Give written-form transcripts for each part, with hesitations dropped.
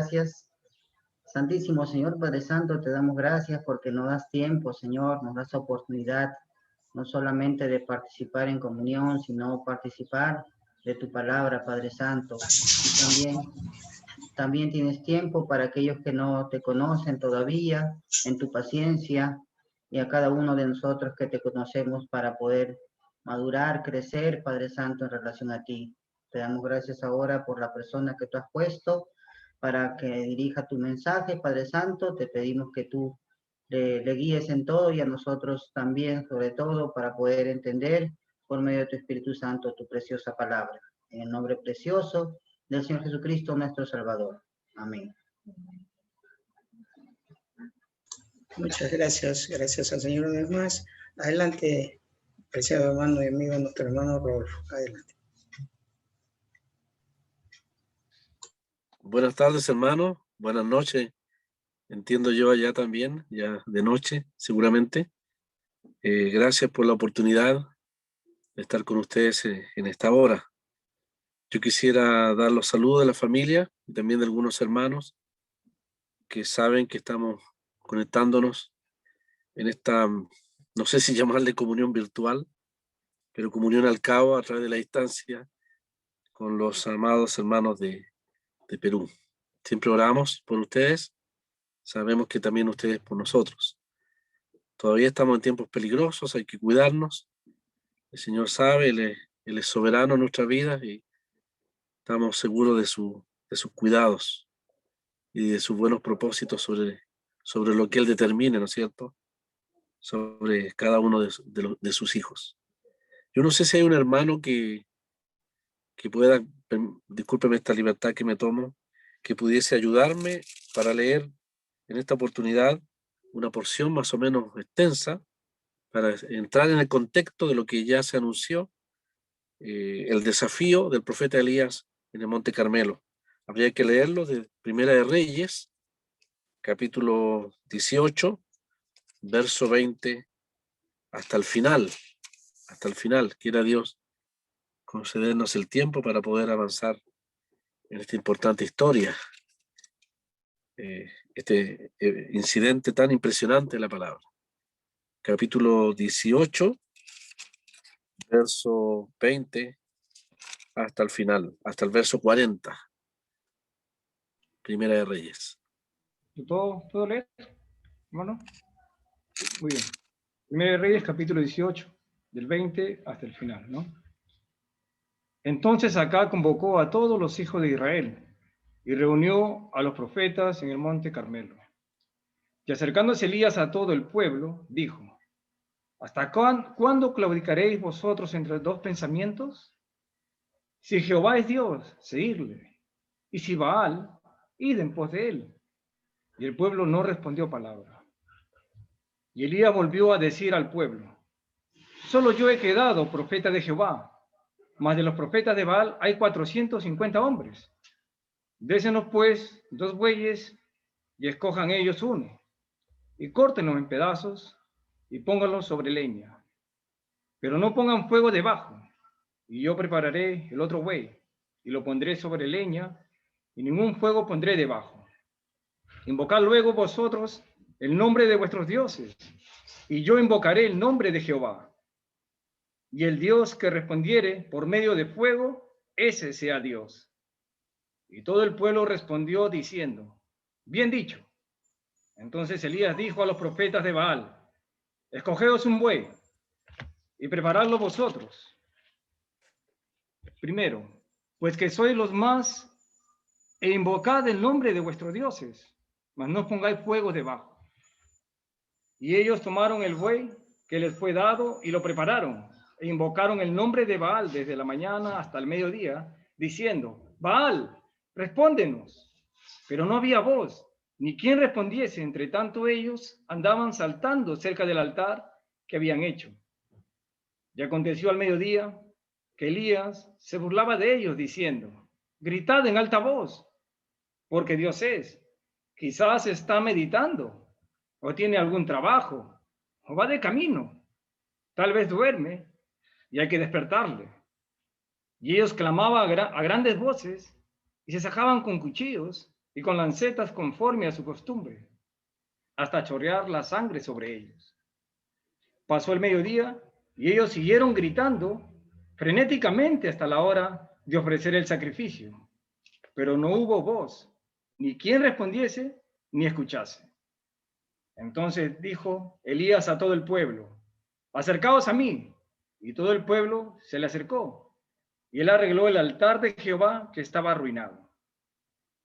Gracias. Santísimo Señor Padre Santo, te damos gracias porque nos das tiempo, Señor, nos das oportunidad no solamente de participar en comunión, sino participar de tu palabra, Padre Santo. Y también tienes tiempo para aquellos que no te conocen todavía, en tu paciencia, y a cada uno de nosotros que te conocemos para poder madurar, crecer, Padre Santo, en relación a ti. Te damos gracias ahora por la persona que tú has puesto para que dirija tu mensaje, Padre Santo. Te pedimos que tú le guíes en todo y a nosotros también, sobre todo, para poder entender por medio de tu Espíritu Santo tu preciosa palabra. En el nombre precioso del Señor Jesucristo, nuestro Salvador. Amén. Muchas gracias. Gracias al Señor una vez más. Adelante, preciado hermano y amigo, nuestro hermano Rodolfo. Adelante. Buenas tardes, hermano. Buenas noches. Entiendo yo allá también, ya de noche, seguramente. Gracias por la oportunidad de estar con ustedes en esta hora. Yo quisiera dar los saludos de la familia y también de algunos hermanos que saben que estamos conectándonos en esta, no sé si llamarle comunión virtual, pero comunión al cabo a través de la distancia con los amados hermanos de Perú. Siempre oramos por ustedes. Sabemos que también ustedes por nosotros. Todavía estamos en tiempos peligrosos, hay que cuidarnos. El Señor sabe, Él es soberano en nuestra vida y estamos seguros de sus cuidados y de sus buenos propósitos sobre lo que Él determine, ¿no es cierto? Sobre cada uno de sus hijos. Yo no sé si hay un hermano que pueda, discúlpeme esta libertad que me tomo, que pudiese ayudarme para leer en esta oportunidad una porción más o menos extensa para entrar en el contexto de lo que ya se anunció, el desafío del profeta Elías en el Monte Carmelo. Habría que leerlo de Primera de Reyes, capítulo 18, verso 20, hasta el final. Quiera Dios concedernos el tiempo para poder avanzar en esta importante historia, este incidente tan impresionante de la palabra. Capítulo 18, verso 20, hasta el final, hasta el verso 40. Primera de Reyes. ¿Puedo leer, hermano? Muy bien. Primera de Reyes, capítulo 18, del 20 hasta el final, ¿no? Entonces Acab convocó a todos los hijos de Israel y reunió a los profetas en el monte Carmelo. Y acercándose Elías a todo el pueblo, dijo: ¿Hasta cuándo claudicaréis vosotros entre dos pensamientos? Si Jehová es Dios, seguidle, y si Baal, id en pos de él. Y el pueblo no respondió palabra. Y Elías volvió a decir al pueblo: solo yo he quedado profeta de Jehová, mas de los profetas de Baal hay 450 hombres. Désenos pues 2 bueyes y escojan ellos uno, y córtenlo en pedazos y pónganlo sobre leña. Pero no pongan fuego debajo, y yo prepararé el otro buey, y lo pondré sobre leña, y ningún fuego pondré debajo. Invocad luego vosotros el nombre de vuestros dioses, y yo invocaré el nombre de Jehová. Y el Dios que respondiere por medio de fuego, ese sea Dios. Y todo el pueblo respondió diciendo: bien dicho. Entonces Elías dijo a los profetas de Baal: escogeos un buey y preparadlo vosotros. Primero, pues que sois los más, e invocad el nombre de vuestros dioses, mas no pongáis fuego debajo. Y ellos tomaron el buey que les fue dado y lo prepararon, e invocaron el nombre de Baal desde la mañana hasta el mediodía, diciendo: Baal, respóndenos. Pero no había voz, ni quien respondiese. Entre tanto ellos andaban saltando cerca del altar que habían hecho. Y aconteció al mediodía que Elías se burlaba de ellos, diciendo: gritad en alta voz, porque Dios es. Quizás está meditando, o tiene algún trabajo, o va de camino. Tal vez duerme, y hay que despertarle. Y ellos clamaban a grandes voces, y se sacaban con cuchillos, y con lancetas conforme a su costumbre, hasta chorrear la sangre sobre ellos. Pasó el mediodía y ellos siguieron gritando frenéticamente hasta la hora de ofrecer el sacrificio, pero no hubo voz, ni quien respondiese ni escuchase. Entonces dijo Elías a todo el pueblo: acercaos a mí. Y todo el pueblo se le acercó, y él arregló el altar de Jehová que estaba arruinado.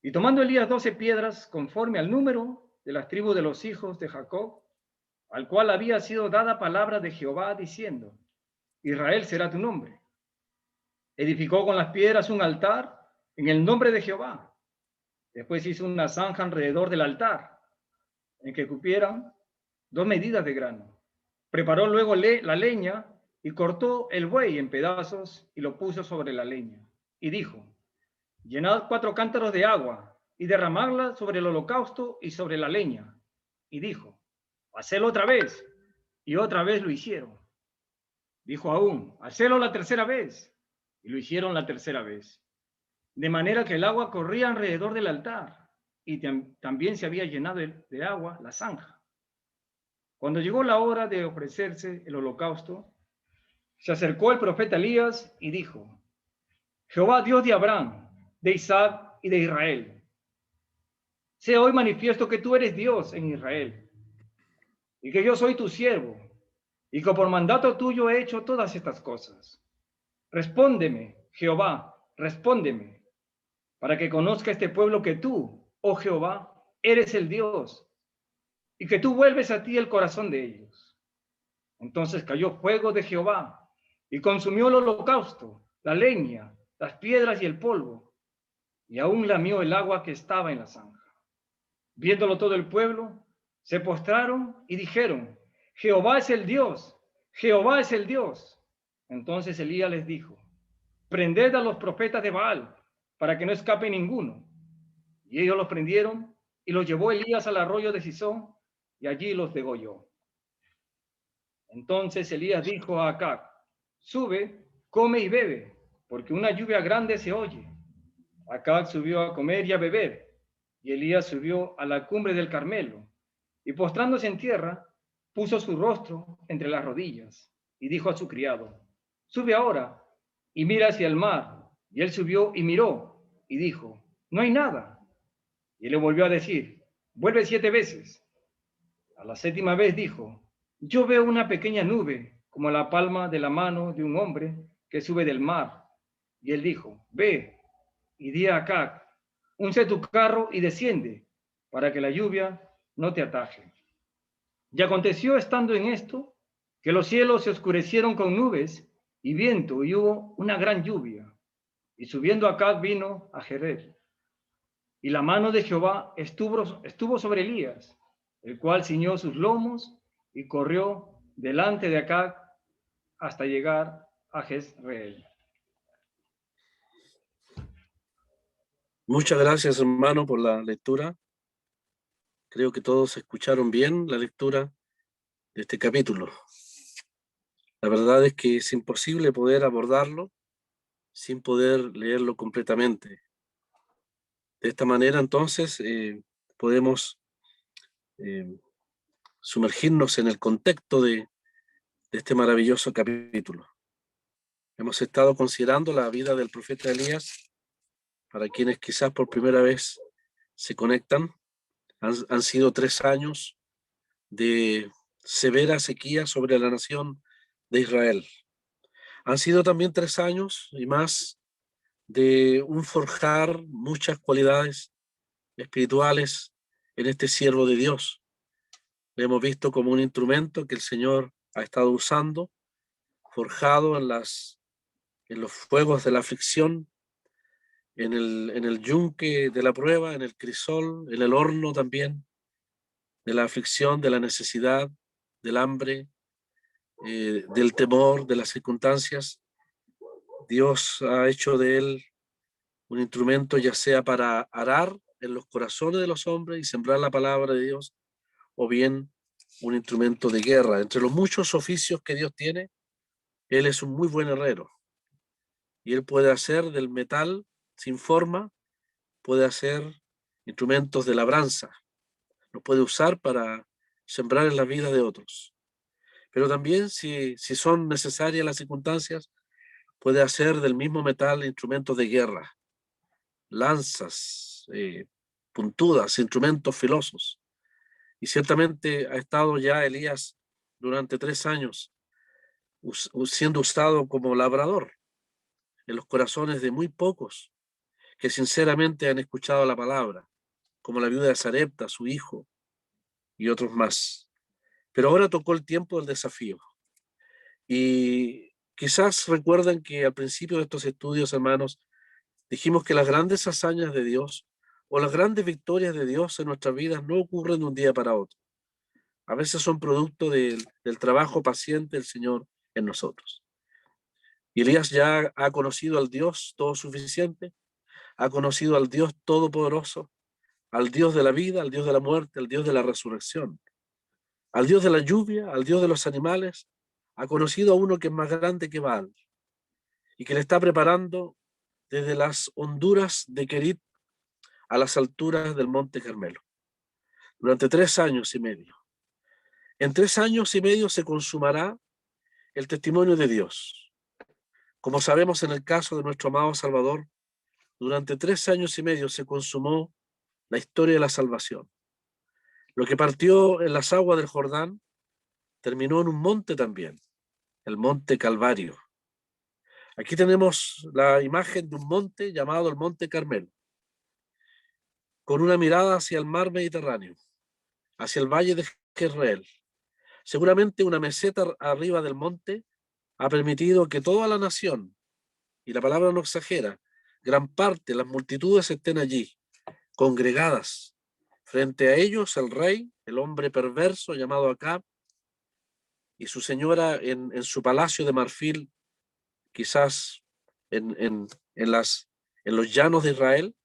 Y tomando Elías 12 piedras conforme al número de las tribus de los hijos de Jacob, al cual había sido dada palabra de Jehová diciendo: Israel será tu nombre. Edificó con las piedras un altar en el nombre de Jehová. Después hizo una zanja alrededor del altar, en que cupieran 2 medidas de grano. Preparó luego la leña y cortó el buey en pedazos y lo puso sobre la leña. Y dijo: llenad 4 cántaros de agua y derramadla sobre el holocausto y sobre la leña. Y dijo: hacedlo otra vez. Y otra vez lo hicieron. Dijo aún: hacedlo la tercera vez. Y lo hicieron la tercera vez. De manera que el agua corría alrededor del altar, y también se había llenado de agua la zanja. Cuando llegó la hora de ofrecerse el holocausto, se acercó el profeta Elías y dijo: Jehová, Dios de Abraham, de Isaac y de Israel, sea hoy manifiesto que tú eres Dios en Israel, y que yo soy tu siervo, y que por mandato tuyo he hecho todas estas cosas. Respóndeme, Jehová, respóndeme, para que conozca este pueblo que tú, oh Jehová, eres el Dios, y que tú vuelves a ti el corazón de ellos. Entonces cayó fuego de Jehová, y consumió el holocausto, la leña, las piedras y el polvo, y aún lamió el agua que estaba en la zanja. Viéndolo todo el pueblo, se postraron y dijeron: Jehová es el Dios, Jehová es el Dios. Entonces Elías les dijo: prended a los profetas de Baal, para que no escape ninguno. Y ellos los prendieron, y los llevó Elías al arroyo de Sison, y allí los degolló. Entonces Elías dijo a Acab: sube, come y bebe, porque una lluvia grande se oye. Acab subió a comer y a beber, y Elías subió a la cumbre del Carmelo, y postrándose en tierra, puso su rostro entre las rodillas, y dijo a su criado: sube ahora, y mira hacia el mar. Y él subió y miró, y dijo: no hay nada. Y él le volvió a decir: vuelve 7 veces. A la 7ª vez dijo: yo veo una pequeña nube, como la palma de la mano de un hombre que sube del mar. Y él dijo: ve, y di a Acab: unce tu carro y desciende, para que la lluvia no te ataje. Y aconteció, estando en esto, que los cielos se oscurecieron con nubes y viento, y hubo una gran lluvia. Y subiendo Acab vino a Jezreel. Y la mano de Jehová estuvo sobre Elías, el cual ciñó sus lomos y corrió delante de Acab hasta llegar a Jezreel. Muchas gracias, hermano, por la lectura. Creo que todos escucharon bien la lectura de este capítulo. La verdad es que es imposible poder abordarlo sin poder leerlo completamente. De esta manera, entonces, podemos sumergirnos en el contexto de este maravilloso capítulo. Hemos estado considerando la vida del profeta Elías. Para quienes quizás por primera vez se conectan, han sido 3 años de severa sequía sobre la nación de Israel. Han sido también 3 años y más de un forjar muchas cualidades espirituales en este siervo de Dios. Le hemos visto como un instrumento que el Señor ha estado usando, forjado en los fuegos de la aflicción, en el yunque de la prueba, en el crisol, en el horno también, de la aflicción, de la necesidad, del hambre, del temor, de las circunstancias. Dios ha hecho de él un instrumento, ya sea para arar en los corazones de los hombres y sembrar la palabra de Dios, o bien un instrumento de guerra. Entre los muchos oficios que Dios tiene, él es un muy buen herrero. Y él puede hacer del metal sin forma, puede hacer instrumentos de labranza. Nos puede usar para sembrar en la vida de otros. Pero también, si son necesarias las circunstancias, puede hacer del mismo metal instrumentos de guerra, lanzas puntudas, instrumentos filosos. Y ciertamente ha estado ya Elías durante 3 años siendo usado como labrador en los corazones de muy pocos que sinceramente han escuchado la palabra, como la viuda de Sarepta, su hijo, y otros más. Pero ahora tocó el tiempo del desafío. Y quizás recuerdan que al principio de estos estudios, hermanos, dijimos que las grandes hazañas de Dios o las grandes victorias de Dios en nuestras vidas no ocurren de un día para otro. A veces son producto del trabajo paciente del Señor en nosotros. Y Elías ya ha conocido al Dios todo suficiente, ha conocido al Dios todopoderoso, al Dios de la vida, al Dios de la muerte, al Dios de la resurrección, al Dios de la lluvia, al Dios de los animales. Ha conocido a uno que es más grande que Baal y que le está preparando desde las honduras de Querit a las alturas del Monte Carmelo, durante 3 años y medio. En 3 años y medio se consumará el testimonio de Dios. Como sabemos en el caso de nuestro amado Salvador, durante 3 años y medio se consumó la historia de la salvación. Lo que partió en las aguas del Jordán terminó en un monte también, el Monte Calvario. Aquí tenemos la imagen de un monte llamado el Monte Carmelo, con una mirada hacia el mar Mediterráneo, hacia el valle de Jezreel. Seguramente una meseta arriba del monte ha permitido que toda la nación, y la palabra no exagera, gran parte, las multitudes estén allí, congregadas. Frente a ellos el rey, el hombre perverso llamado Acab, y su señora en su palacio de marfil, quizás en los llanos de Israel,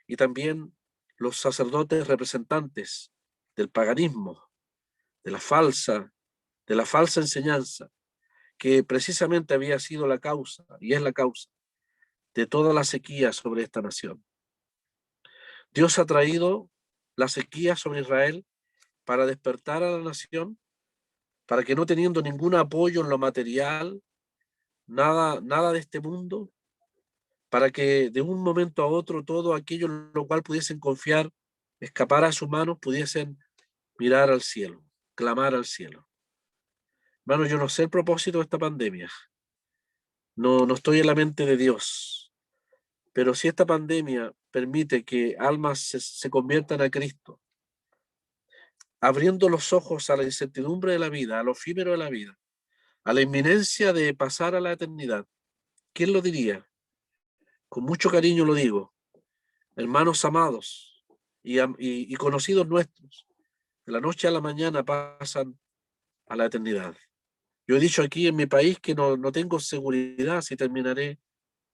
y también los sacerdotes representantes del paganismo, de la falsa enseñanza, que precisamente había sido la causa, y es la causa, de toda la sequía sobre esta nación. Dios ha traído la sequía sobre Israel para despertar a la nación, para que no teniendo ningún apoyo en lo material, nada de este mundo, para que de un momento a otro todo aquello en lo cual pudiesen confiar, escapar a sus manos, pudiesen mirar al cielo, clamar al cielo. Hermano, yo no sé el propósito de esta pandemia. No estoy en la mente de Dios. Pero si esta pandemia permite que almas se conviertan a Cristo, abriendo los ojos a la incertidumbre de la vida, a lo efímero de la vida, a la inminencia de pasar a la eternidad, ¿quién lo diría? Con mucho cariño lo digo, hermanos amados y conocidos nuestros, de la noche a la mañana pasan a la eternidad. Yo he dicho aquí en mi país que no tengo seguridad si terminaré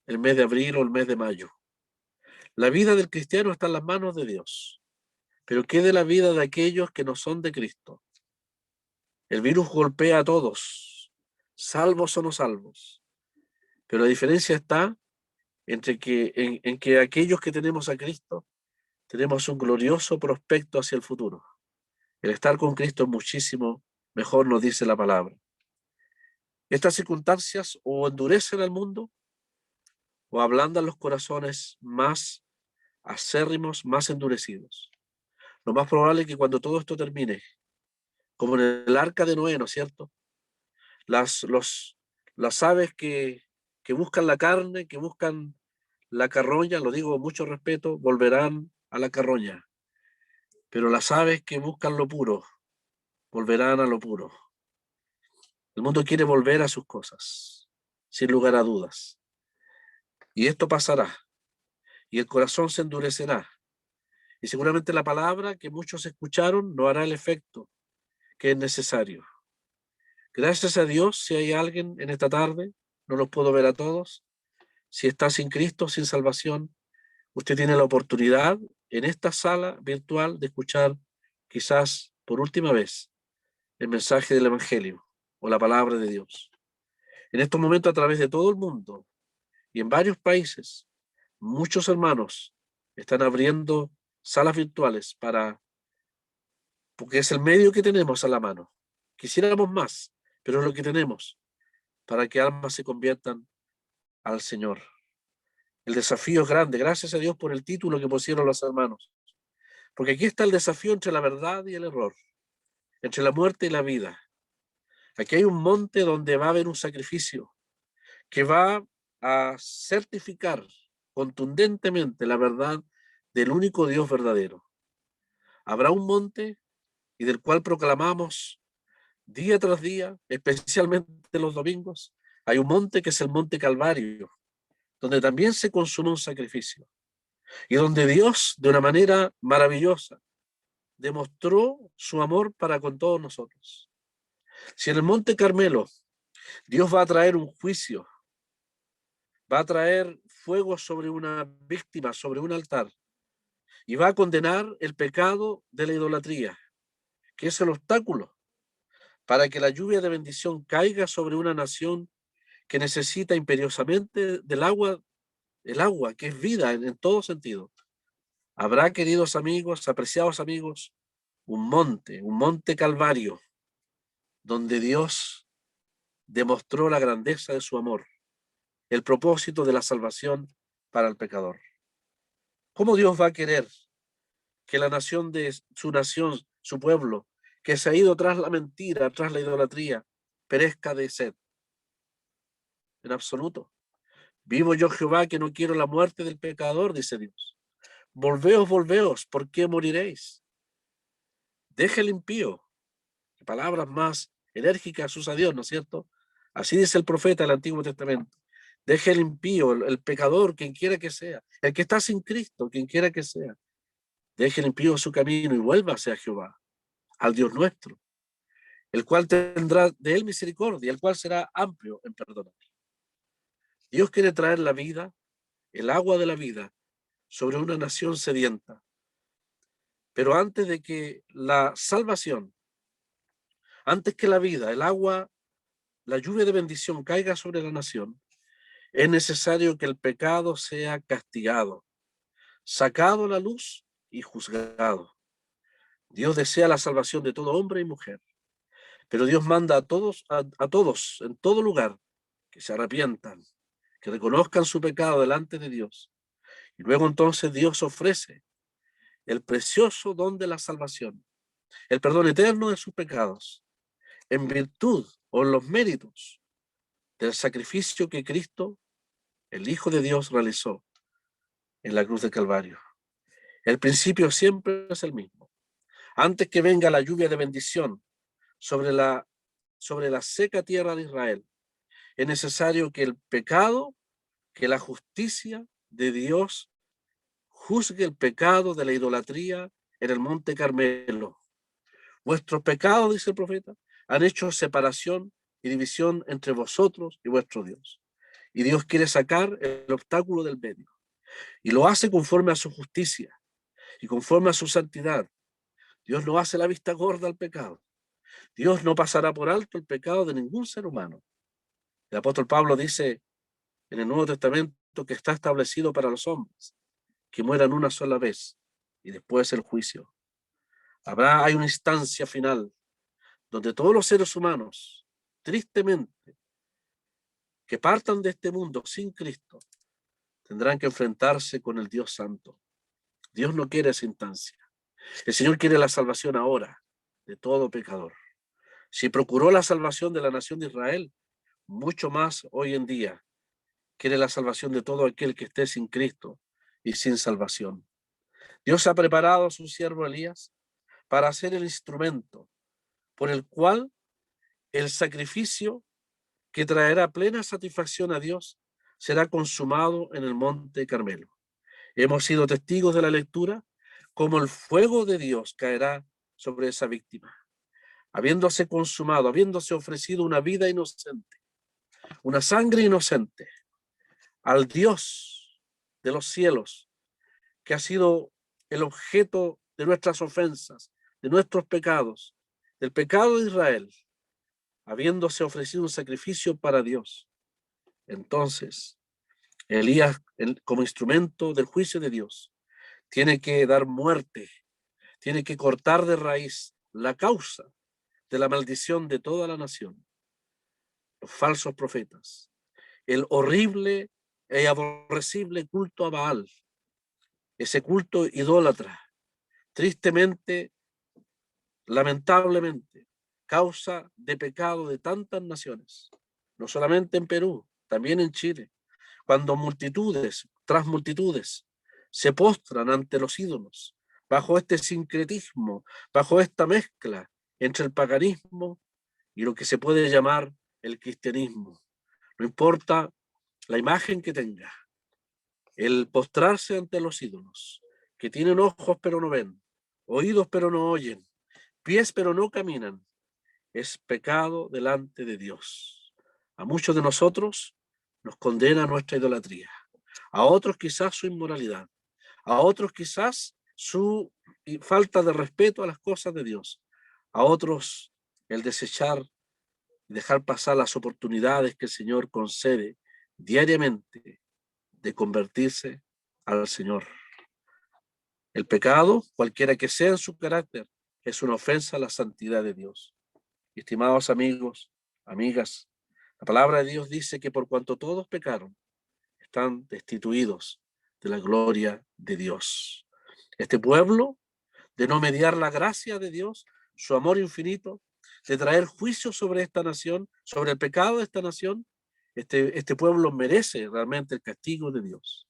el mes de abril o el mes de mayo. La vida del cristiano está en las manos de Dios. Pero ¿qué de la vida de aquellos que no son de Cristo? El virus golpea a todos, salvos o no salvos. Pero la diferencia está entre en que aquellos que tenemos a Cristo tenemos un glorioso prospecto hacia el futuro. El estar con Cristo es muchísimo mejor, nos dice la palabra. Estas circunstancias o endurecen al mundo o ablandan los corazones más acérrimos, más endurecidos. Lo más probable es que cuando todo esto termine, como en el arca de Noé, ¿no es cierto? Las aves que buscan la carne, que buscan la carroña, lo digo con mucho respeto, volverán a la carroña. Pero las aves que buscan lo puro, volverán a lo puro. El mundo quiere volver a sus cosas, sin lugar a dudas. Y esto pasará, y el corazón se endurecerá. Y seguramente la palabra que muchos escucharon no hará el efecto que es necesario. Gracias a Dios, si hay alguien en esta tarde, no los puedo ver a todos, si está sin Cristo, sin salvación, usted tiene la oportunidad en esta sala virtual de escuchar quizás por última vez el mensaje del Evangelio o la palabra de Dios. En estos momentos a través de todo el mundo y en varios países, muchos hermanos están abriendo salas virtuales porque es el medio que tenemos a la mano. Quisiéramos más, pero es lo que tenemos para que almas se conviertan al Señor. El desafío es grande, gracias a Dios por el título que pusieron los hermanos. Porque aquí está el desafío entre la verdad y el error, entre la muerte y la vida. Aquí hay un monte donde va a haber un sacrificio que va a certificar contundentemente la verdad del único Dios verdadero. Habrá un monte y del cual proclamamos día tras día, especialmente los domingos. Hay un monte que es el Monte Calvario, donde también se consume un sacrificio y donde Dios, de una manera maravillosa, demostró su amor para con todos nosotros. Si en el Monte Carmelo Dios va a traer un juicio, va a traer fuego sobre una víctima, sobre un altar, y va a condenar el pecado de la idolatría, que es el obstáculo para que la lluvia de bendición caiga sobre una nación que necesita imperiosamente del agua, el agua, que es vida en todo sentido. Habrá, queridos amigos, apreciados amigos, un monte Calvario, donde Dios demostró la grandeza de su amor, el propósito de la salvación para el pecador. ¿Cómo Dios va a querer que la nación de su nación, su pueblo, que se ha ido tras la mentira, tras la idolatría, perezca de sed? En absoluto. Vivo yo Jehová, que no quiero la muerte del pecador, dice Dios. Volveos, volveos, ¿por qué moriréis? Deje el impío. Palabras más enérgicas usa Dios, ¿no es cierto? Así dice el profeta del Antiguo Testamento. Deje el impío, el pecador, quien quiera que sea, el que está sin Cristo, quien quiera que sea. Deje el impío su camino y vuélvase a Jehová, al Dios nuestro, el cual tendrá de él misericordia, el cual será amplio en perdonar. Dios quiere traer la vida, el agua de la vida, sobre una nación sedienta. Pero antes de que la salvación, antes que la vida, el agua, la lluvia de bendición caiga sobre la nación, es necesario que el pecado sea castigado, sacado a la luz y juzgado. Dios desea la salvación de todo hombre y mujer, pero Dios manda a todos en todo lugar que se arrepientan, que reconozcan su pecado delante de Dios. Y luego entonces Dios ofrece el precioso don de la salvación, el perdón eterno de sus pecados, en virtud o en los méritos del sacrificio que Cristo, el Hijo de Dios, realizó en la cruz del Calvario. El principio siempre es el mismo. Antes que venga la lluvia de bendición sobre la seca tierra de Israel, es necesario que el pecado, que la justicia de Dios juzgue el pecado de la idolatría en el Monte Carmelo. Vuestros pecados, dice el profeta, han hecho separación y división entre vosotros y vuestro Dios. Y Dios quiere sacar el obstáculo del medio. Y lo hace conforme a su justicia y conforme a su santidad. Dios no hace la vista gorda al pecado. Dios no pasará por alto el pecado de ningún ser humano. El apóstol Pablo dice en el Nuevo Testamento que está establecido para los hombres que mueran una sola vez y después el juicio. Hay una instancia final donde todos los seres humanos, tristemente, que partan de este mundo sin Cristo, tendrán que enfrentarse con el Dios Santo. Dios no quiere esa instancia. El Señor quiere la salvación ahora de todo pecador. Si procuró la salvación de la nación de Israel, mucho más hoy en día quiere la salvación de todo aquel que esté sin Cristo y sin salvación. Dios ha preparado a su siervo Elías para ser el instrumento por el cual el sacrificio que traerá plena satisfacción a Dios será consumado en el Monte Carmelo. Hemos sido testigos de la lectura como el fuego de Dios caerá sobre esa víctima, habiéndose consumado, habiéndose ofrecido una vida inocente, una sangre inocente al Dios de los cielos, que ha sido el objeto de nuestras ofensas, de nuestros pecados, del pecado de Israel, habiéndose ofrecido un sacrificio para Dios. Entonces, Elías, como instrumento del juicio de Dios, tiene que dar muerte, tiene que cortar de raíz la causa de la maldición de toda la nación. Los falsos profetas, el horrible e aborrecible culto a Baal, ese culto idólatra, tristemente, lamentablemente, causa de pecado de tantas naciones, no solamente en Perú, también en Chile, cuando multitudes tras multitudes se postran ante los ídolos, bajo este sincretismo, bajo esta mezcla entre el paganismo y lo que se puede llamar el cristianismo. No importa la imagen que tenga, el postrarse ante los ídolos, que tienen ojos pero no ven, oídos pero no oyen, pies pero no caminan, es pecado delante de Dios. A muchos de nosotros nos condena nuestra idolatría, a otros quizás su inmoralidad, a otros quizás su falta de respeto a las cosas de Dios, a otros el desechar y dejar pasar las oportunidades que el Señor concede diariamente de convertirse al Señor. El pecado, cualquiera que sea en su carácter, es una ofensa a la santidad de Dios. Estimados amigos, amigas, la palabra de Dios dice que por cuanto todos pecaron, están destituidos de la gloria de Dios. Este pueblo, de no mediar la gracia de Dios, su amor infinito, de traer juicio sobre esta nación, sobre el pecado de esta nación, este pueblo merece realmente el castigo de Dios.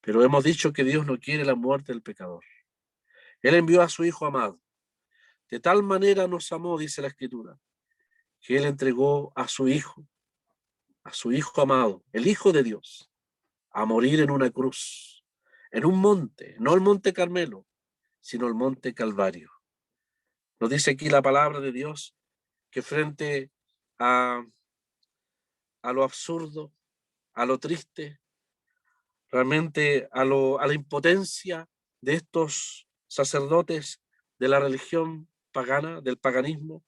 Pero hemos dicho que Dios no quiere la muerte del pecador. Él envió a su Hijo amado. De tal manera nos amó, dice la Escritura, que Él entregó a su Hijo amado, el Hijo de Dios, a morir en una cruz, en un monte, no el monte Carmelo, sino el monte Calvario. Nos dice aquí la palabra de Dios que frente a lo absurdo, a lo triste, realmente a la impotencia de estos sacerdotes de la religión pagana, del paganismo,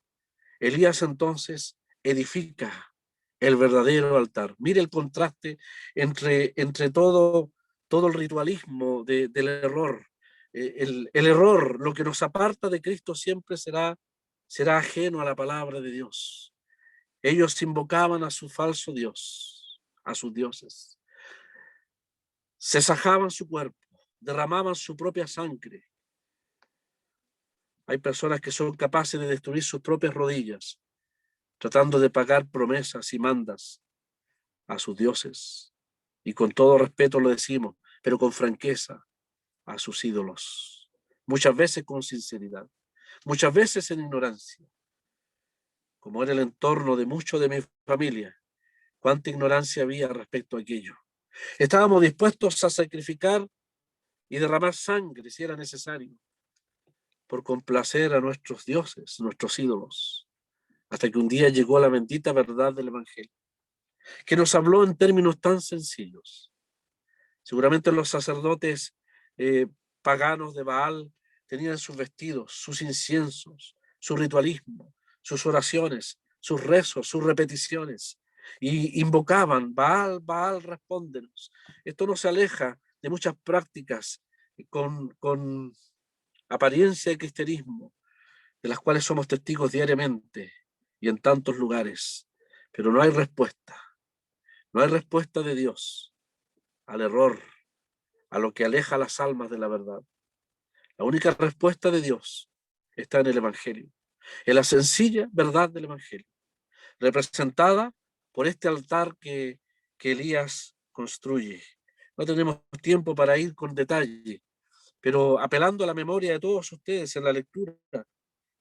Elías entonces edifica el verdadero altar. Mire el contraste entre todo el ritualismo del error. El error, lo que nos aparta de Cristo siempre será ajeno a la palabra de Dios. Ellos invocaban a su falso Dios, a sus dioses. Se sajaban su cuerpo, derramaban su propia sangre. Hay personas que son capaces de destruir sus propias rodillas, tratando de pagar promesas y mandas a sus dioses. Y con todo respeto lo decimos, pero con franqueza, a sus ídolos. Muchas veces con sinceridad, muchas veces en ignorancia. Como era el entorno de muchos de mi familia, cuánta ignorancia había respecto a aquello. Estábamos dispuestos a sacrificar y derramar sangre si era necesario, por complacer a nuestros dioses, nuestros ídolos, hasta que un día llegó la bendita verdad del Evangelio, que nos habló en términos tan sencillos. Seguramente los sacerdotes paganos de Baal tenían sus vestidos, sus inciensos, su ritualismo, sus oraciones, sus rezos, sus repeticiones, y invocaban, Baal, Baal, respóndenos. Esto no se aleja de muchas prácticas con apariencia de cristianismo, de las cuales somos testigos diariamente y en tantos lugares, pero no hay respuesta. No hay respuesta de Dios al error, a lo que aleja las almas de la verdad. La única respuesta de Dios está en el Evangelio, en la sencilla verdad del Evangelio, representada por este altar que Elías construye. No tenemos tiempo para ir con detalle, pero apelando a la memoria de todos ustedes en la lectura,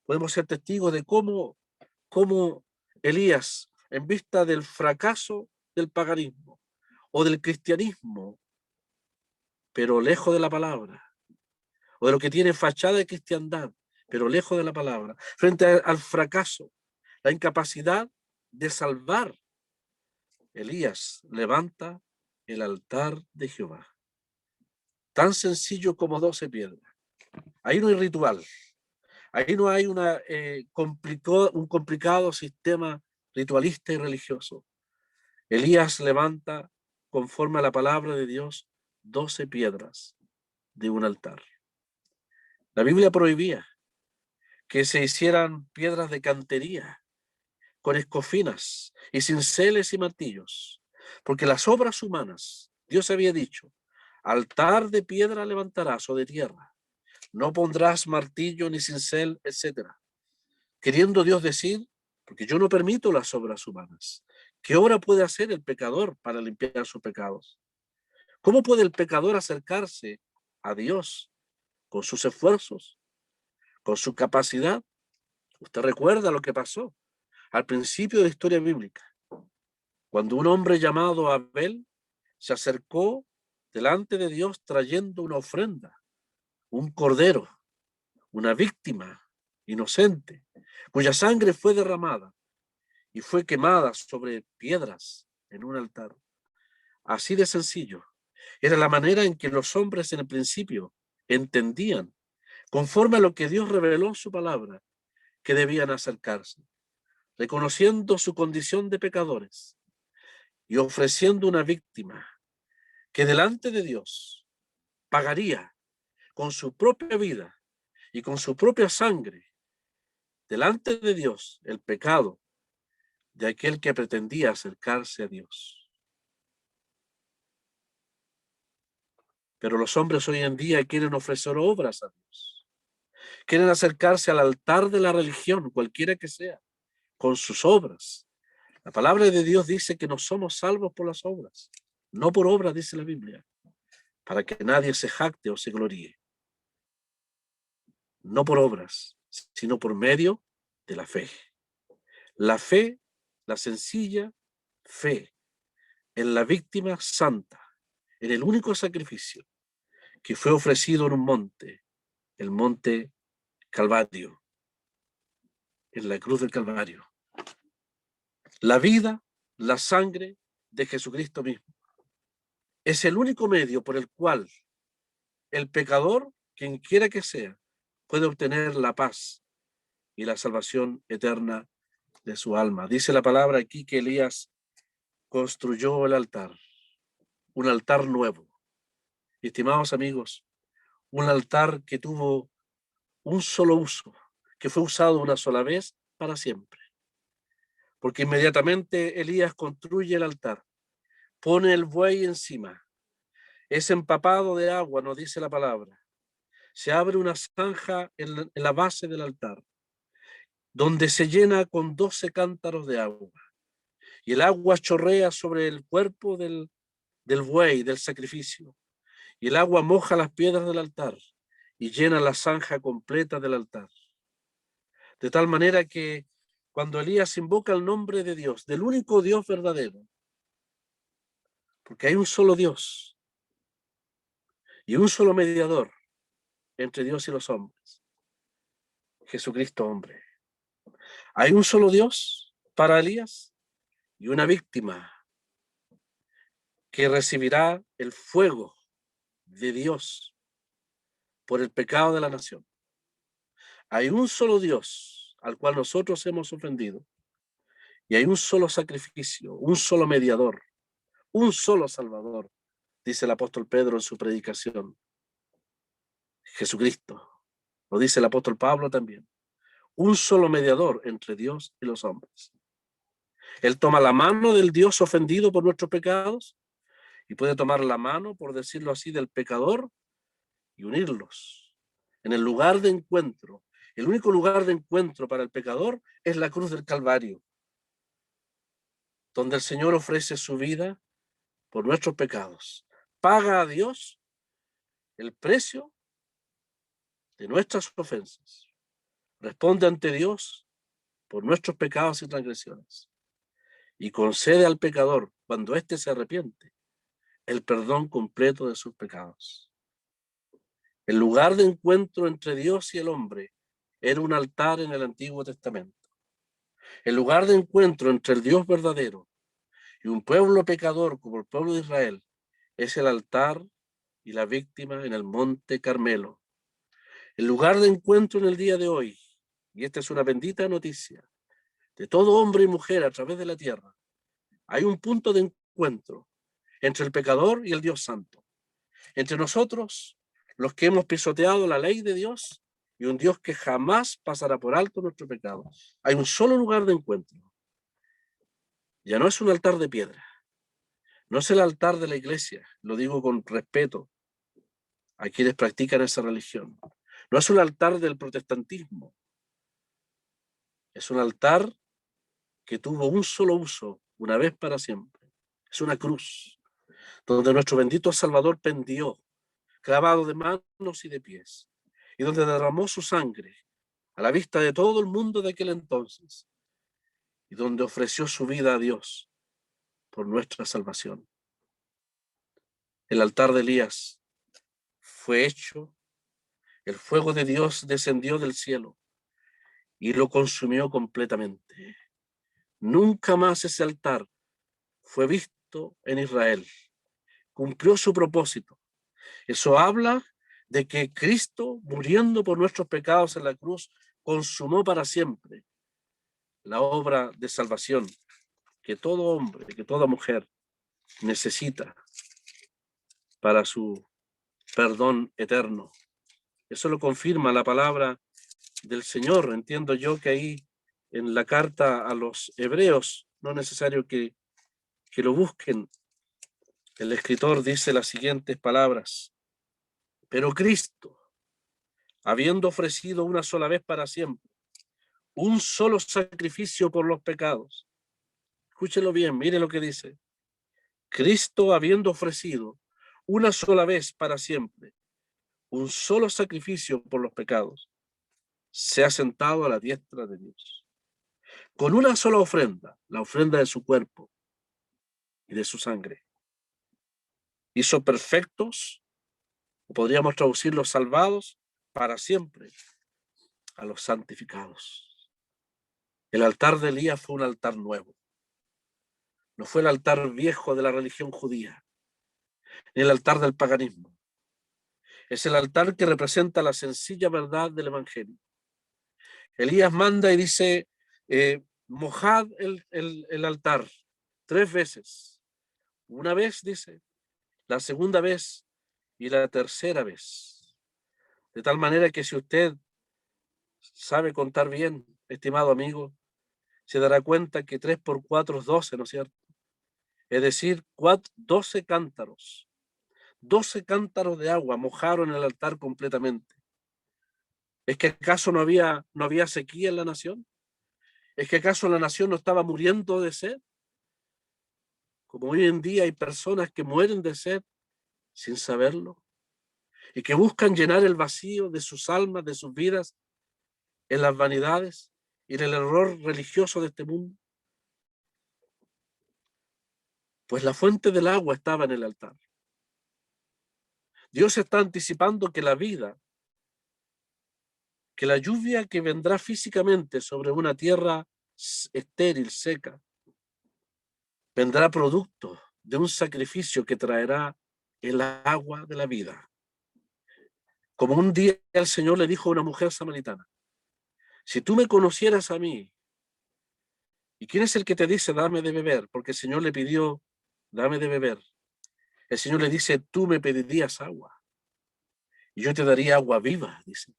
podemos ser testigos de cómo Elías, en vista del fracaso del paganismo o del cristianismo, pero lejos de la palabra, o de lo que tiene fachada de cristiandad, pero lejos de la palabra, frente al fracaso, la incapacidad de salvar, Elías levanta el altar de Jehová. Tan sencillo como 12 piedras. Ahí no hay ritual, ahí no hay un complicado sistema ritualista y religioso. Elías levanta, conforme a la palabra de Dios, 12 piedras de un altar. La Biblia prohibía que se hicieran piedras de cantería con escofinas y cinceles y martillos, porque las obras humanas, Dios había dicho, altar de piedra levantarás o de tierra, no pondrás martillo ni cincel, etc. Queriendo Dios decir, porque yo no permito las obras humanas. ¿Qué obra puede hacer el pecador para limpiar sus pecados? ¿Cómo puede el pecador acercarse a Dios con sus esfuerzos, con su capacidad? Usted recuerda lo que pasó al principio de la historia bíblica, cuando un hombre llamado Abel se acercó delante de Dios trayendo una ofrenda, un cordero, una víctima inocente, cuya sangre fue derramada y fue quemada sobre piedras en un altar. Así de sencillo. Era la manera en que los hombres en el principio entendían, conforme a lo que Dios reveló en su palabra, que debían acercarse, reconociendo su condición de pecadores y ofreciendo una víctima que delante de Dios pagaría con su propia vida y con su propia sangre delante de Dios el pecado de aquel que pretendía acercarse a Dios. Pero los hombres hoy en día quieren ofrecer obras a Dios. Quieren acercarse al altar de la religión, cualquiera que sea, con sus obras. La palabra de Dios dice que no somos salvos por las obras, no por obras, dice la Biblia, para que nadie se jacte o se gloríe. No por obras, sino por medio de la fe. La fe, la sencilla fe en la víctima santa, en el único sacrificio que fue ofrecido en un monte, el monte Calvario, en la cruz del Calvario. La vida, la sangre de Jesucristo mismo. Es el único medio por el cual el pecador, quien quiera que sea, puede obtener la paz y la salvación eterna de su alma. Dice la palabra aquí que Elías construyó el altar, un altar nuevo. Estimados amigos, un altar que tuvo un solo uso, que fue usado una sola vez para siempre. Porque inmediatamente Elías construye el altar, pone el buey encima, es empapado de agua, nos dice la palabra. Se abre una zanja en la base del altar, donde se llena con 12 cántaros de agua. Y el agua chorrea sobre el cuerpo del buey, del sacrificio. Y el agua moja las piedras del altar y llena la zanja completa del altar. De tal manera que cuando Elías invoca el nombre de Dios, del único Dios verdadero, porque hay un solo Dios y un solo mediador entre Dios y los hombres, Jesucristo hombre. Hay un solo Dios para Elías y una víctima que recibirá el fuego de Dios por el pecado de la nación. Hay un solo Dios al cual nosotros hemos ofendido y hay un solo sacrificio, un solo mediador, un solo Salvador, dice el apóstol Pedro en su predicación. Jesucristo, lo dice el apóstol Pablo también. Un solo mediador entre Dios y los hombres. Él toma la mano del Dios ofendido por nuestros pecados y puede tomar la mano, por decirlo así, del pecador y unirlos en el lugar de encuentro. El único lugar de encuentro para el pecador es la cruz del Calvario, donde el Señor ofrece su vida por nuestros pecados. Paga a Dios el precio de nuestras ofensas. Responde ante Dios por nuestros pecados y transgresiones. Y concede al pecador, cuando éste se arrepiente, el perdón completo de sus pecados. El lugar de encuentro entre Dios y el hombre era un altar en el Antiguo Testamento. El lugar de encuentro entre el Dios verdadero y un pueblo pecador como el pueblo de Israel es el altar y la víctima en el monte Carmelo. El lugar de encuentro en el día de hoy, y esta es una bendita noticia, de todo hombre y mujer a través de la tierra, hay un punto de encuentro entre el pecador y el Dios santo, entre nosotros, los que hemos pisoteado la ley de Dios y un Dios que jamás pasará por alto nuestro pecado. Hay un solo lugar de encuentro. Ya no es un altar de piedra. No es el altar de la iglesia, lo digo con respeto a quienes practican esa religión. No es un altar del protestantismo. Es un altar que tuvo un solo uso, una vez para siempre. Es una cruz, donde nuestro bendito Salvador pendió, clavado de manos y de pies, y donde derramó su sangre a la vista de todo el mundo de aquel entonces, y donde ofreció su vida a Dios por nuestra salvación. El altar de Elías fue hecho, el fuego de Dios descendió del cielo y lo consumió completamente. Nunca más ese altar fue visto en Israel. Cumplió su propósito. Eso habla de que Cristo, muriendo por nuestros pecados en la cruz, consumó para siempre la obra de salvación que todo hombre, que toda mujer necesita para su perdón eterno. Eso lo confirma la palabra del Señor. Entiendo yo que ahí en la carta a los hebreos, no es necesario que lo busquen, el escritor dice las siguientes palabras: pero Cristo, habiendo ofrecido una sola vez para siempre un solo sacrificio por los pecados. Escúchelo bien, mire lo que dice. Cristo, habiendo ofrecido una sola vez para siempre un solo sacrificio por los pecados, se ha sentado a la diestra de Dios. Con una sola ofrenda, la ofrenda de su cuerpo y de su sangre, hizo perfectos, o podríamos traducirlos salvados, para siempre a los santificados. El altar de Elías fue un altar nuevo. No fue el altar viejo de la religión judía, ni el altar del paganismo. Es el altar que representa la sencilla verdad del Evangelio. Elías manda y dice, mojad el altar 3 veces. Una vez, dice, la segunda vez y la tercera vez. De tal manera que si usted sabe contar bien, estimado amigo, se dará cuenta que 3 por 4 es 12, ¿no es cierto? Es decir, 12 cántaros. 12 cántaros de agua mojaron el altar completamente. ¿Es que acaso no había sequía en la nación? ¿Es que acaso la nación no estaba muriendo de sed? Como hoy en día hay personas que mueren de sed sin saberlo y que buscan llenar el vacío de sus almas, de sus vidas, en las vanidades y en el error religioso de este mundo. Pues la fuente del agua estaba en el altar. Dios está anticipando que la vida, que la lluvia que vendrá físicamente sobre una tierra estéril, seca, vendrá producto de un sacrificio que traerá el agua de la vida. Como un día el Señor le dijo a una mujer samaritana, si tú me conocieras a mí, ¿y quién es el que te dice dame de beber? Porque el Señor le pidió dame de beber. El Señor le dice, tú me pedirías agua y yo te daría agua viva, dice.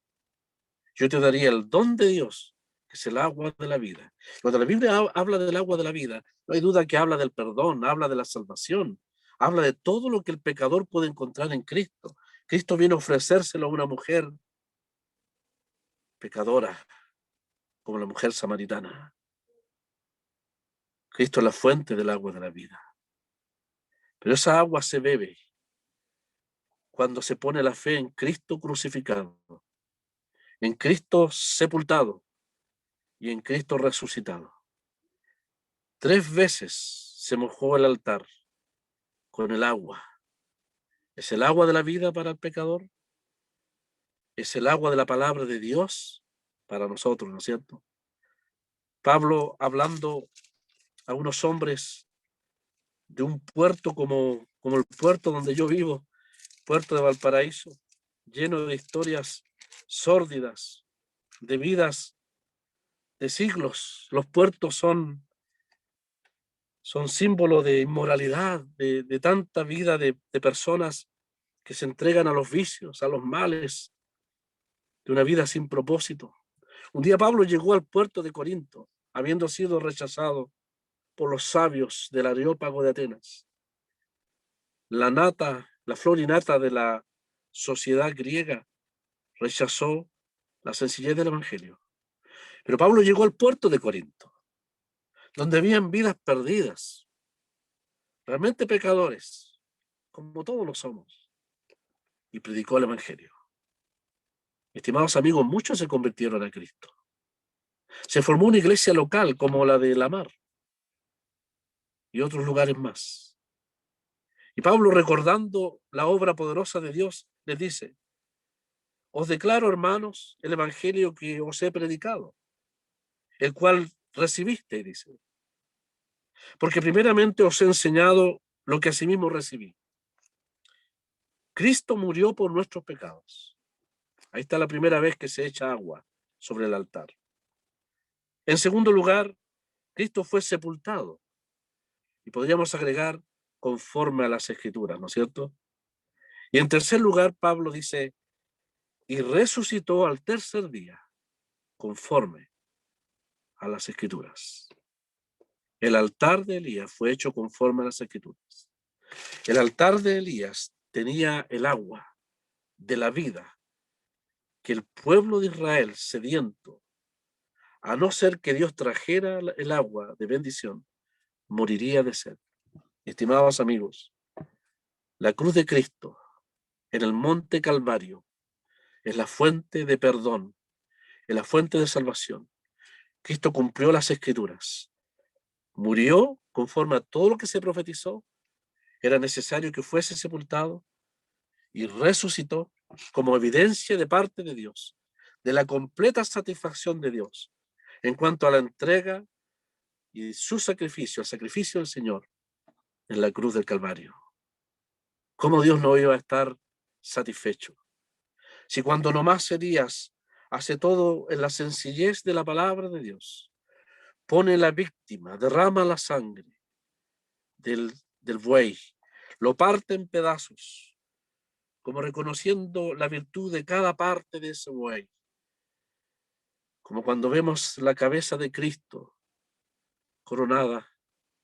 Yo te daría el don de Dios, que es el agua de la vida. Cuando la Biblia habla del agua de la vida, no hay duda que habla del perdón, habla de la salvación, habla de todo lo que el pecador puede encontrar en Cristo. Cristo viene a ofrecérselo a una mujer pecadora, como la mujer samaritana. Cristo es la fuente del agua de la vida. Pero esa agua se bebe cuando se pone la fe en Cristo crucificado, en Cristo sepultado y en Cristo resucitado. 3 veces se mojó el altar con el agua. ¿Es el agua de la vida para el pecador? ¿Es el agua de la palabra de Dios para nosotros, no es cierto? Pablo, hablando a unos hombres de un puerto como el puerto donde yo vivo, puerto de Valparaíso, lleno de historias sórdidas, de vidas de siglos. Los puertos son símbolo de inmoralidad, de tanta vida de personas que se entregan a los vicios, a los males de una vida sin propósito. Un día Pablo llegó al puerto de Corinto, habiendo sido rechazado por los sabios del Areópago de Atenas. La flor y nata de la sociedad griega rechazó la sencillez del evangelio. Pero Pablo llegó al puerto de Corinto, donde habían vidas perdidas, realmente pecadores, como todos lo somos, y predicó el evangelio. Estimados amigos, muchos se convirtieron a Cristo. Se formó una iglesia local como la de La Mar y otros lugares más. Y Pablo, recordando la obra poderosa de Dios, les dice: os declaro, hermanos, el evangelio que os he predicado, el cual recibiste, dice, porque primeramente os he enseñado lo que asimismo recibí. Cristo murió por nuestros pecados. Ahí está la primera vez que se echa agua sobre el altar. En segundo lugar, Cristo fue sepultado. Y podríamos agregar conforme a las Escrituras, ¿no es cierto? Y en tercer lugar, Pablo dice, y resucitó al tercer día, conforme a las Escrituras. El altar de Elías fue hecho conforme a las Escrituras. El altar de Elías tenía el agua de la vida que el pueblo de Israel, sediento, a no ser que Dios trajera el agua de bendición, moriría de sed. Estimados amigos, la cruz de Cristo en el monte Calvario es la fuente de perdón, es la fuente de salvación. Cristo cumplió las Escrituras, murió conforme a todo lo que se profetizó, era necesario que fuese sepultado, y resucitó como evidencia de parte de Dios, de la completa satisfacción de Dios en cuanto a la entrega y su sacrificio, el sacrificio del Señor en la cruz del Calvario. ¿Cómo Dios no iba a estar satisfecho? Si cuando nomás Elías hace todo en la sencillez de la palabra de Dios, pone la víctima, derrama la sangre del buey, lo parte en pedazos, como reconociendo la virtud de cada parte de ese buey, como cuando vemos la cabeza de Cristo coronada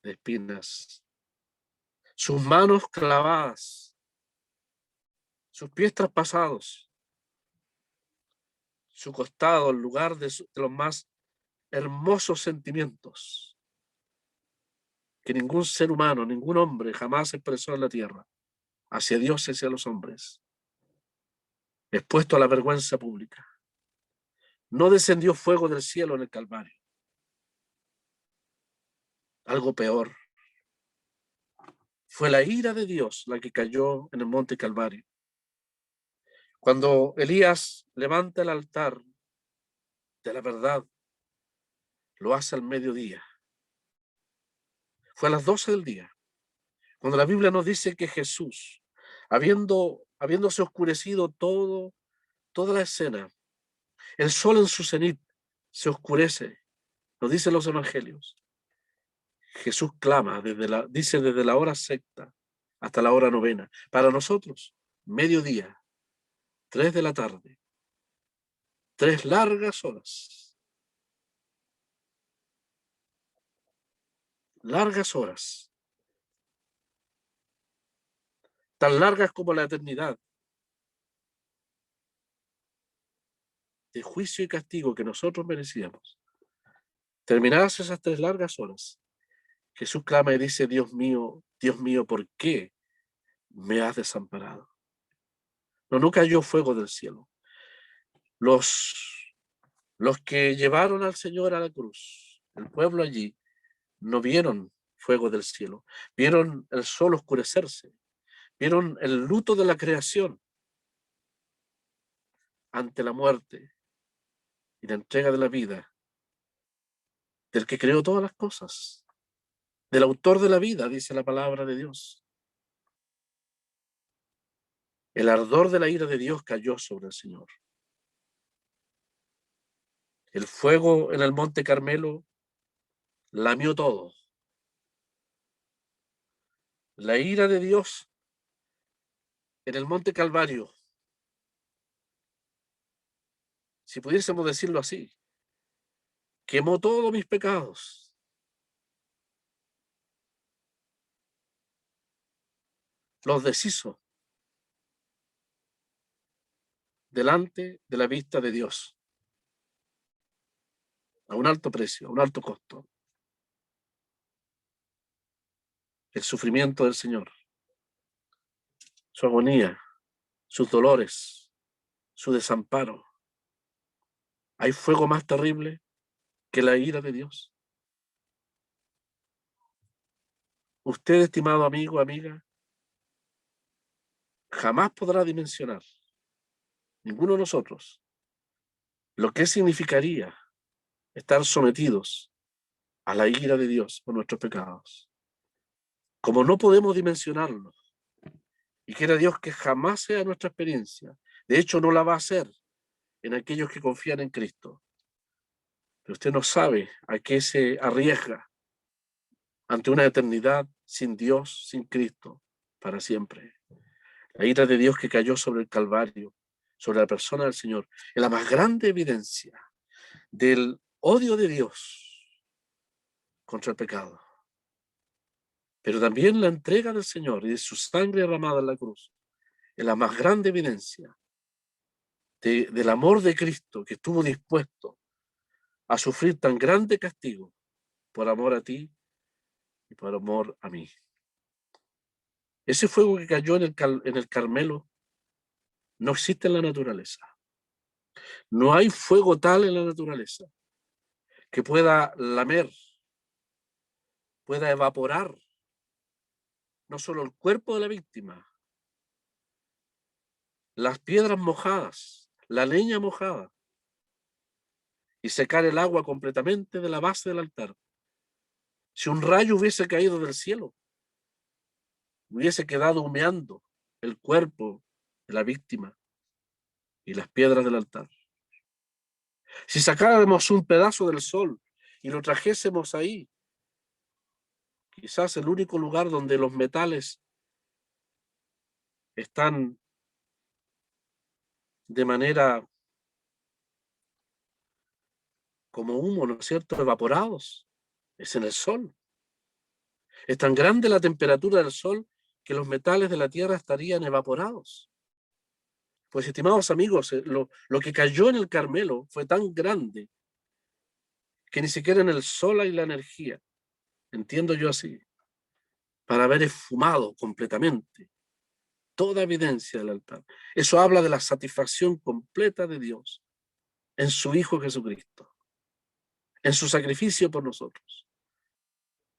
de espinas, sus manos clavadas, sus pies traspasados, su costado, el lugar de los más hermosos sentimientos que ningún ser humano, ningún hombre jamás expresó en la tierra, hacia Dios y hacia los hombres, expuesto a la vergüenza pública. No descendió fuego del cielo en el Calvario. Algo peor. Fue la ira de Dios la que cayó en el monte Calvario. Cuando Elías levanta el altar de la verdad, lo hace al mediodía. Fue a las 12 del día, cuando la Biblia nos dice que Jesús, habiéndose oscurecido toda la escena, el sol en su cenit se oscurece, nos dicen los evangelios. Jesús clama, dice desde la hora sexta hasta la hora novena. Para nosotros, mediodía, 3 de la tarde, 3 largas horas. Largas horas. Tan largas como la eternidad de juicio y castigo que nosotros merecíamos. Terminadas esas 3 largas horas, Jesús clama y dice, Dios mío, ¿por qué me has desamparado? No cayó fuego del cielo. Los que llevaron al Señor a la cruz, el pueblo allí, no vieron fuego del cielo, vieron el sol oscurecerse, vieron el luto de la creación ante la muerte y la entrega de la vida del que creó todas las cosas, del autor de la vida, dice la palabra de Dios. El ardor de la ira de Dios cayó sobre el Señor. El fuego en el monte Carmelo lamió todo. La ira de Dios en el Monte Calvario, si pudiésemos decirlo así, quemó todos mis pecados. Los deshizo delante de la vista de Dios, a un alto precio, a un alto costo. El sufrimiento del Señor, su agonía, sus dolores, su desamparo. ¿Hay fuego más terrible que la ira de Dios? Usted, estimado amigo, amiga, jamás podrá dimensionar, ninguno de nosotros, lo que significaría estar sometidos a la ira de Dios por nuestros pecados. Como no podemos dimensionarlo, y quiera Dios que jamás sea nuestra experiencia, de hecho no la va a hacer en aquellos que confían en Cristo. Pero usted no sabe a qué se arriesga ante una eternidad sin Dios, sin Cristo, para siempre. La ira de Dios que cayó sobre el Calvario, sobre la persona del Señor, es la más grande evidencia del odio de Dios contra el pecado. Pero también la entrega del Señor y de su sangre derramada en la cruz es la más grande evidencia del amor de Cristo, que estuvo dispuesto a sufrir tan grande castigo por amor a ti y por amor a mí. Ese fuego que cayó en el Carmelo no existe en la naturaleza. No hay fuego tal en la naturaleza que pueda lamer, pueda evaporar no solo el cuerpo de la víctima, las piedras mojadas, la leña mojada, y secar el agua completamente de la base del altar. Si un rayo hubiese caído del cielo, hubiese quedado humeando el cuerpo de la víctima y las piedras del altar. Si sacáramos un pedazo del sol y lo trajésemos ahí, quizás el único lugar donde los metales están de manera como humo, ¿no es cierto?, evaporados, es en el sol. Es tan grande la temperatura del sol que los metales de la tierra estarían evaporados. Pues, estimados amigos, lo que cayó en el Carmelo fue tan grande que ni siquiera en el sol hay la energía, entiendo yo así, para haber esfumado completamente toda evidencia del altar. Eso habla de la satisfacción completa de Dios en su Hijo Jesucristo, en su sacrificio por nosotros.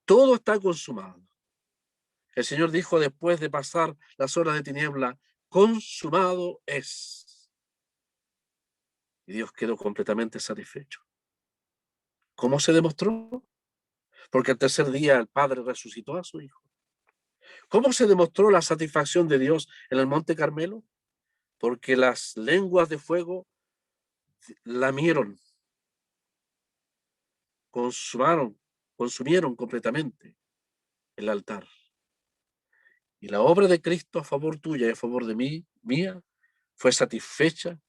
Todo está consumado. El Señor dijo después de pasar las horas de tiniebla, consumado es. Y Dios quedó completamente satisfecho. ¿Cómo se demostró? Porque al tercer día el Padre resucitó a su Hijo. ¿Cómo se demostró la satisfacción de Dios en el Monte Carmelo? Porque las lenguas de fuego lamieron, consumieron completamente el altar. Y la obra de Cristo a favor tuya y a favor de mí, mía, fue satisfizo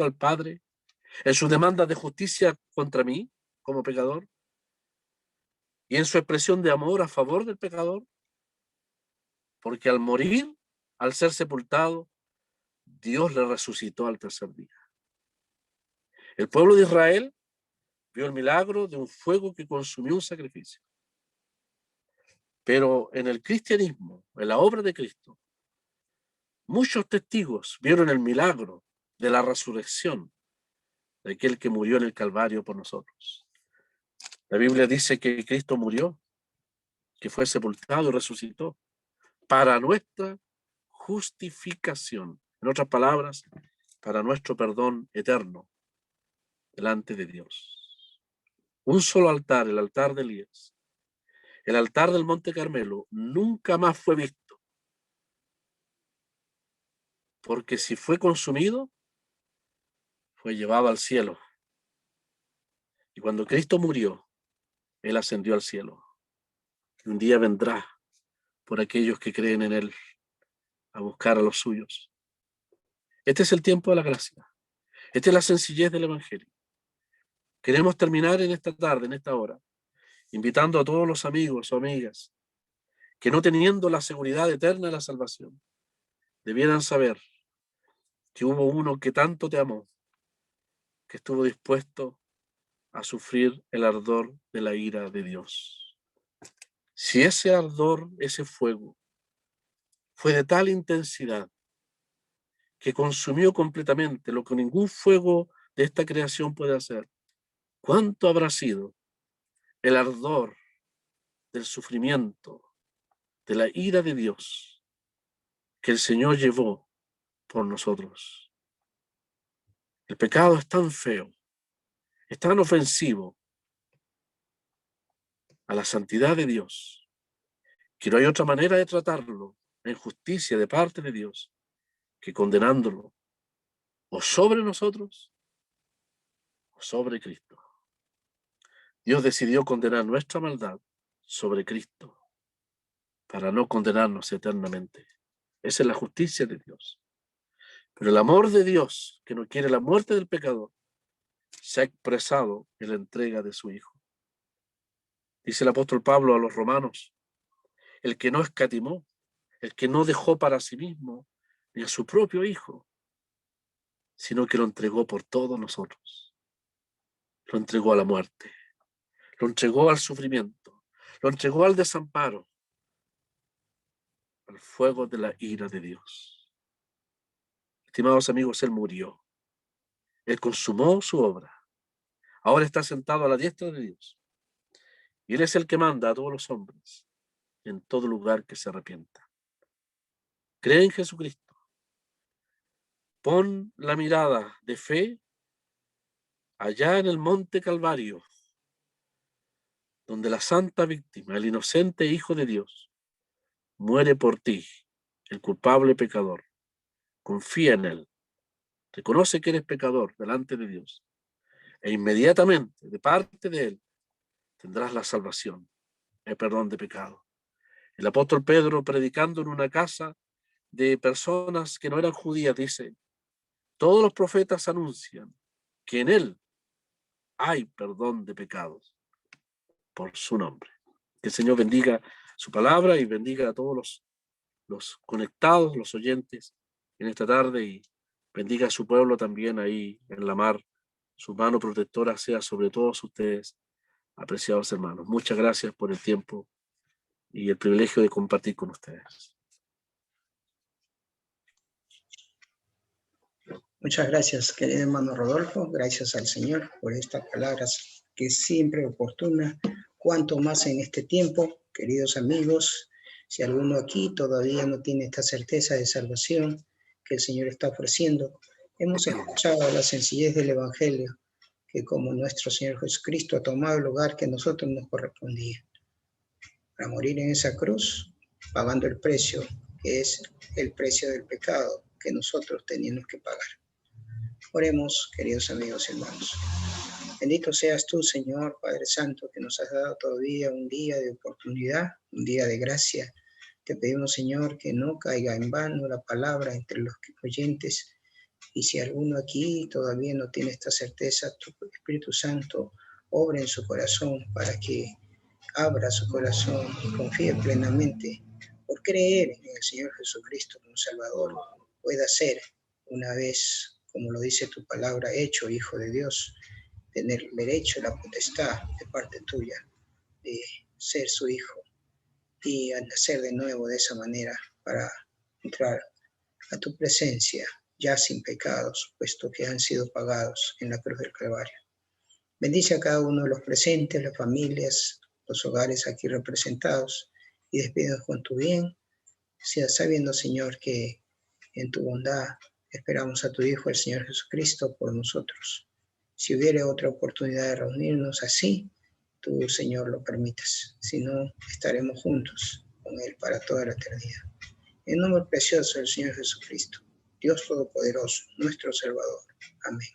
al Padre en su demanda de justicia contra mí como pecador y en su expresión de amor a favor del pecador, porque al morir, al ser sepultado, Dios le resucitó al tercer día. El pueblo de Israel vio el milagro de un fuego que consumió un sacrificio. Pero en el cristianismo, en la obra de Cristo, muchos testigos vieron el milagro de la resurrección de aquel que murió en el Calvario por nosotros. La Biblia dice que Cristo murió, que fue sepultado y resucitó para nuestra justificación. En otras palabras, para nuestro perdón eterno delante de Dios. Un solo altar, el altar de Elías. El altar del Monte Carmelo nunca más fue visto. Porque si fue consumido, fue llevado al cielo. Y cuando Cristo murió, Él ascendió al cielo. Y un día vendrá por aquellos que creen en Él a buscar a los suyos. Este es el tiempo de la gracia. Esta es la sencillez del Evangelio. Queremos terminar en esta tarde, en esta hora, invitando a todos los amigos o amigas que no teniendo la seguridad eterna de la salvación, debieran saber que hubo uno que tanto te amó, que estuvo dispuesto a sufrir el ardor de la ira de Dios. Si ese ardor, ese fuego, fue de tal intensidad que consumió completamente lo que ningún fuego de esta creación puede hacer, ¿cuánto habrá sido el ardor del sufrimiento, de la ira de Dios que el Señor llevó por nosotros? El pecado es tan feo, es tan ofensivo a la santidad de Dios, que no hay otra manera de tratarlo en justicia de parte de Dios que condenándolo o sobre nosotros o sobre Cristo. Dios decidió condenar nuestra maldad sobre Cristo para no condenarnos eternamente. Esa es la justicia de Dios. Pero el amor de Dios, que no quiere la muerte del pecador, se ha expresado en la entrega de su Hijo. Dice el apóstol Pablo a los romanos, el que no escatimó, el que no dejó para sí mismo ni a su propio Hijo, sino que lo entregó por todos nosotros. Lo entregó a la muerte, lo entregó al sufrimiento, lo entregó al desamparo, al fuego de la ira de Dios. Estimados amigos, Él murió. Él consumó su obra. Ahora está sentado a la diestra de Dios. Y Él es el que manda a todos los hombres en todo lugar que se arrepienta. Cree en Jesucristo. Pon la mirada de fe allá en el monte Calvario, donde la santa víctima, el inocente Hijo de Dios, muere por ti, el culpable pecador. Confía en Él. Reconoce que eres pecador delante de Dios. E inmediatamente, de parte de Él, tendrás la salvación, el perdón de pecado. El apóstol Pedro, predicando en una casa de personas que no eran judías, dice, todos los profetas anuncian que en Él hay perdón de pecados por su nombre. Que el Señor bendiga su palabra y bendiga a todos los conectados, los oyentes en esta tarde, y bendiga a su pueblo también ahí en la mar. Su mano protectora sea sobre todos ustedes, apreciados hermanos. Muchas gracias por el tiempo y el privilegio de compartir con ustedes. Muchas gracias, querido hermano Rodolfo. Gracias al Señor por estas palabras que siempre oportunas. Cuanto más en este tiempo, queridos amigos, si alguno aquí todavía no tiene esta certeza de salvación que el Señor está ofreciendo, hemos escuchado la sencillez del Evangelio, que como nuestro Señor Jesucristo ha tomado el lugar que a nosotros nos correspondía, para morir en esa cruz, pagando el precio, que es el precio del pecado que nosotros teníamos que pagar. Oremos, queridos amigos y hermanos. Bendito seas tú, Señor, Padre Santo, que nos has dado todavía un día de oportunidad, un día de gracia. Te pedimos, Señor, que no caiga en vano la palabra entre los oyentes. Y si alguno aquí todavía no tiene esta certeza, tu Espíritu Santo obra en su corazón para que abra su corazón y confíe plenamente por creer en el Señor Jesucristo como Salvador, pueda ser una vez, como lo dice tu palabra, hecho Hijo de Dios, tener el derecho y la potestad de parte tuya de ser su hijo y a nacer de nuevo de esa manera para entrar a tu presencia ya sin pecados, puesto que han sido pagados en la cruz del Calvario. Bendice a cada uno de los presentes, las familias, los hogares aquí representados, y despídenos con tu bien, sabiendo, Señor, que en tu bondad esperamos a tu Hijo, el Señor Jesucristo, por nosotros. Si hubiera otra oportunidad de reunirnos así, tú, Señor, lo permitas. Si no, estaremos juntos con Él para toda la eternidad. En nombre precioso del Señor Jesucristo, Dios Todopoderoso, nuestro Salvador. Amén.